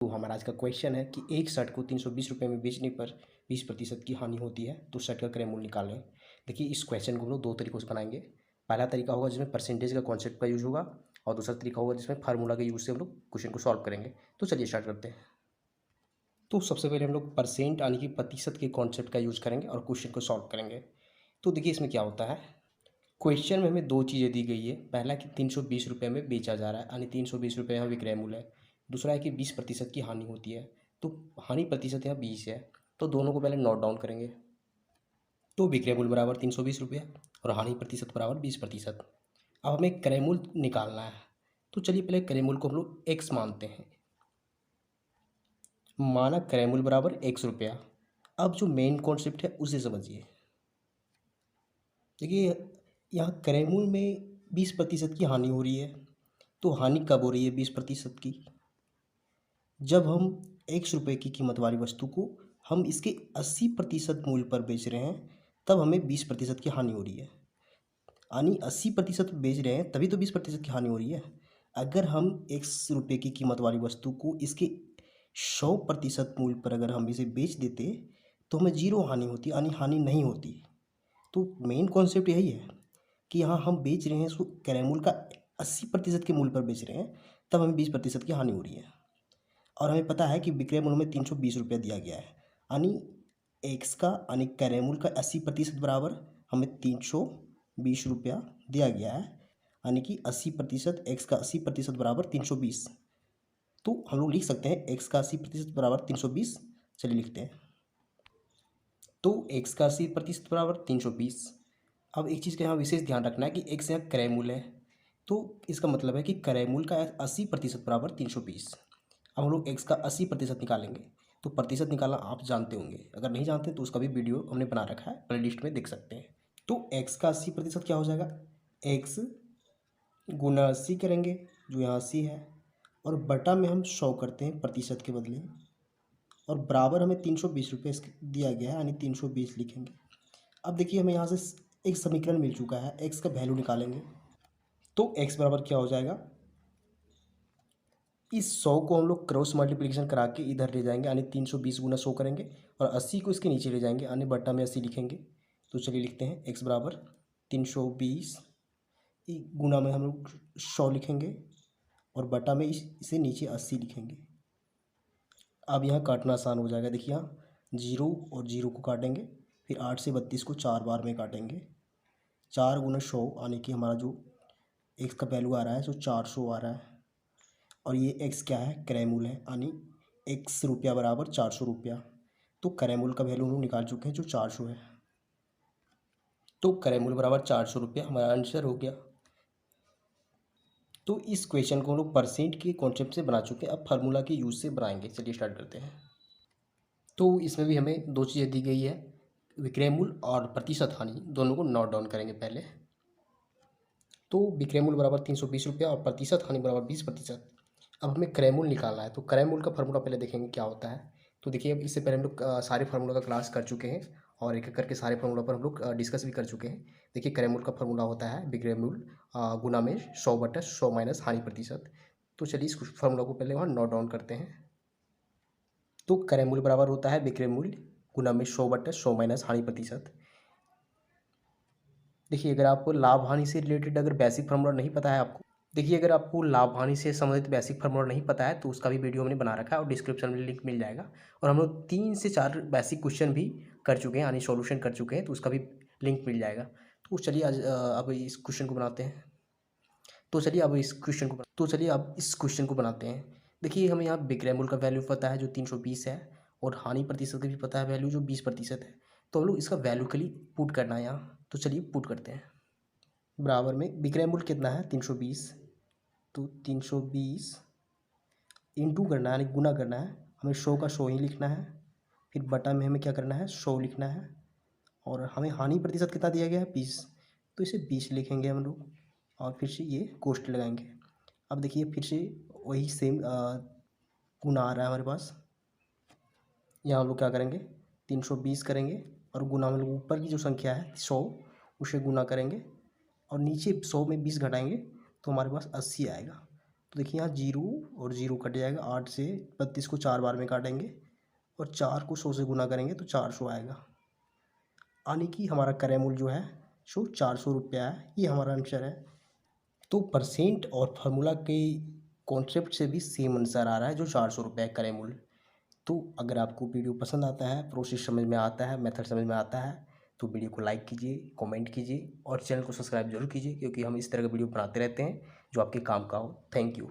तो हमारा आज का क्वेश्चन है कि एक शर्ट को 320 रुपये में बेचने पर 20% की हानि होती है, तो शर्ट का क्रय मूल्य निकालें। देखिए, इस क्वेश्चन को हम लोग दो तरीकों से बनाएंगे। पहला तरीका होगा जिसमें परसेंटेज का कॉन्सेप्ट का यूज होगा, और दूसरा तरीका होगा जिसमें फार्मूला के यूज से हम लोग क्वेश्चन को सॉल्व करेंगे। तो चलिए स्टार्ट करते हैं। तो सबसे पहले हम लोग परसेंट यानी कि प्रतिशत के कॉन्सेप्ट का यूज करेंगे और क्वेश्चन को सॉल्व करेंगे। तो देखिए, इसमें क्या होता है, क्वेश्चन में हमें दो चीज़ें दी गई है। पहला कि 320 रुपये में बेचा जा रहा है, यानी 320 रुपये यहाँ विक्रय मूल्य है। दूसरा है कि 20% की हानि होती है, तो हानि प्रतिशत यहाँ 20 है। तो दोनों को पहले नोट डाउन करेंगे। तो विक्रय मूल्य बराबर 320 रुपये और हानि प्रतिशत बराबर 20%। अब हमें क्रय मूल्य निकालना है, तो चलिए पहले क्रय मूल्य को हम लोग एक्स मानते हैं। माना क्रय मूल्य बराबर ₹1। अब जो मेन कॉन्सेप्ट है उसे समझिए। देखिए, यहाँ क्रय मूल्य में 20% की हानि हो रही है। तो हानि कब हो रही है 20% की? जब हम ₹1 की कीमत वाली वस्तु को हम इसके 80% मूल्य पर बेच रहे हैं, तब हमें 20% की हानि हो रही है। यानी 80% बेच रहे हैं तभी तो 20% की हानि हो रही है। अगर हम ₹1 की कीमत वाली वस्तु को इसके 100% मूल्य पर अगर हम इसे बेच देते, तो हमें जीरो हानि होती, यानी हानि नहीं होती। तो मेन कॉन्सेप्ट यही है कि यहाँ हम बेच रहे हैं इसको क्रय मूल्य का 80% के मूल्य पर बेच रहे हैं, तब हमें 20% की हानि हो रही है। और हमें पता है कि विक्रय मूल्य में 320 रुपये दिया गया है, यानी एक्स का यानी क्रय मूल्य का 80% बराबर हमें 320 रुपया दिया गया है, यानी कि 80%, एक्स का 80% बराबर 320। तो हम लोग लिख सकते हैं एक्स का 80% बराबर 320। चलिए लिखते हैं। तो एक्स का 80% बराबर 320। अब एक चीज़ का यहाँ विशेष ध्यान रखना है कि एक्स यहाँ क्रय मूल्य है, तो इसका मतलब है कि क्रय मूल्य का 80% बराबर 320। अब हम लोग एक्स का 80% निकालेंगे। तो प्रतिशत निकालना आप जानते होंगे, अगर नहीं जानते तो उसका भी वीडियो हमने बना रखा है, प्ले लिस्ट में देख सकते हैं। तो एक्स का 80% क्या हो जाएगा, एक्स गुना 80 करेंगे, जो यहाँ 80 है, और बटा में हम 100 करते हैं प्रतिशत के बदले, और बराबर हमें 320 रुपये दिया गया है, यानी 320 लिखेंगे। अब देखिए, हमें यहाँ से एक समीकरण मिल चुका है, एक्स का वैल्यू निकालेंगे। तो एक्स बराबर क्या हो जाएगा, इस 100 को हम लोग क्रॉस मल्टीप्लिकेशन करा के इधर ले जाएंगे, यानी 320 गुना 100 करेंगे, और 80 को इसके नीचे ले जाएंगे, यानी बट्टा में 80 लिखेंगे। तो चलिए लिखते हैं, एक्स बराबर 320 गुना में हम लोग 100 लिखेंगे, और बटा में इसे नीचे 80 लिखेंगे। अब यहाँ काटना आसान हो जाएगा। देखिए, यहाँ जीरो और जीरो को काटेंगे, फिर 8 से 32 को 4 बार में काटेंगे। 4 गुना 100, यानी कि हमारा जो एक्स का वैल्यू आ रहा है सो 400 आ रहा है। और ये एक्स क्या है, क्रय मूल्य है, यानी एक्स रुपया बराबर 400 रुपया। तो क्रय मूल्य का वैल्यू हम लोग निकाल चुके हैं जो 400 है। तो क्रय मूल्य बराबर 400 रुपया हमारा आंसर हो गया। तो इस क्वेश्चन को हम लोग परसेंट के कॉन्सेप्ट से बना चुके हैं, अब फार्मूला के यूज से बनाएंगे। चलिए स्टार्ट करते हैं। तो इसमें भी हमें दो चीज़ें दी गई है, विक्रय मूल्य और प्रतिशत हानि, दोनों को नोट डाउन करेंगे पहले। तो विक्रय मूल्य बराबर 320 रुपया और प्रतिशत हानि बराबर 20%। अब हमें क्रय मूल्य निकालना है, तो क्रय मूल्य का फार्मूला पहले देखेंगे क्या होता है। तो देखिए, अब इससे पहले हम लोग सारे फार्मूला का क्लास कर चुके हैं, और एक एक करके सारे फार्मूला पर हम लोग डिस्कस भी कर चुके हैं। देखिए, क्रय मूल्य का फार्मूला होता है विक्रय मूल्य गुना में 100/100 माइनस हानि प्रतिशत। तो चलिए इस फार्मूला को पहले वहाँ नोट डाउन करते हैं। तो क्रय मूल्य बराबर होता है विक्रय मूल्य गुना में 100/100 माइनस हानि प्रतिशत। देखिए, अगर आपको लाभ हानि से रिलेटेड अगर बेसिक फार्मूला नहीं पता है आपको, देखिए अगर आपको लाभ हानि से संबंधित बेसिक फार्मूला नहीं पता है तो उसका भी वीडियो हमने बना रखा है, और डिस्क्रिप्शन में लिंक मिल जाएगा। और हम लोग 3 से 4 बेसिक क्वेश्चन भी कर चुके हैं, यानी सॉल्यूशन कर चुके हैं, तो उसका भी लिंक मिल जाएगा। तो चलिए आज अब इस क्वेश्चन को बनाते हैं। तो चलिए अब इस क्वेश्चन को बनाते हैं। देखिए, हमें यहाँ विक्रय मूल्य का वैल्यू पता है जो 320 है, और हानि प्रतिशत का भी पता है वैल्यू जो 20% है। तो हम लोग इसका वैल्यू के लिए पुट करना है यहाँ। तो चलिए पुट करते हैं। बराबर में विक्रय मूल्य कितना है 320, तो 320 इंटू करना है, यानी गुना करना है। हमें 100 का 100 ही लिखना है, फिर बटा में हमें क्या करना है 100 लिखना है, और हमें हानि प्रतिशत कितना दिया गया है 20, तो इसे 20 लिखेंगे हम लोग, और फिर से ये कोष्ठ लगाएंगे। अब देखिए, फिर से वही सेम गुना आ रहा है हमारे पास। यहाँ हम लोग क्या करेंगे 320 करेंगे, और गुना हम लोग ऊपर की जो संख्या है 100 उसे गुना करेंगे, और नीचे 100 में 20 घटाएंगे तो हमारे पास 80 आएगा। तो देखिए यहाँ 0 और 0 कट जाएगा। 8 से 32 को 4 बार में काटेंगे और 4 को 100 से गुना करेंगे तो 400 आएगा। यानी कि हमारा क्रय मूल्य जो है सो 400 रुपया है। ये हमारा आंसर है। तो परसेंट और फार्मूला के कॉन्सेप्ट से भी सेम आंसर आ रहा है, जो 400 रुपये है क्रय मूल्य। तो अगर आपको वीडियो पसंद आता है, प्रोसेस समझ में आता है, मेथड समझ में आता है, तो वीडियो को लाइक कीजिए, कमेंट कीजिए और चैनल को सब्सक्राइब जरूर कीजिए, क्योंकि हम इस तरह का वीडियो बनाते रहते हैं जो आपके काम का हो। Thank you.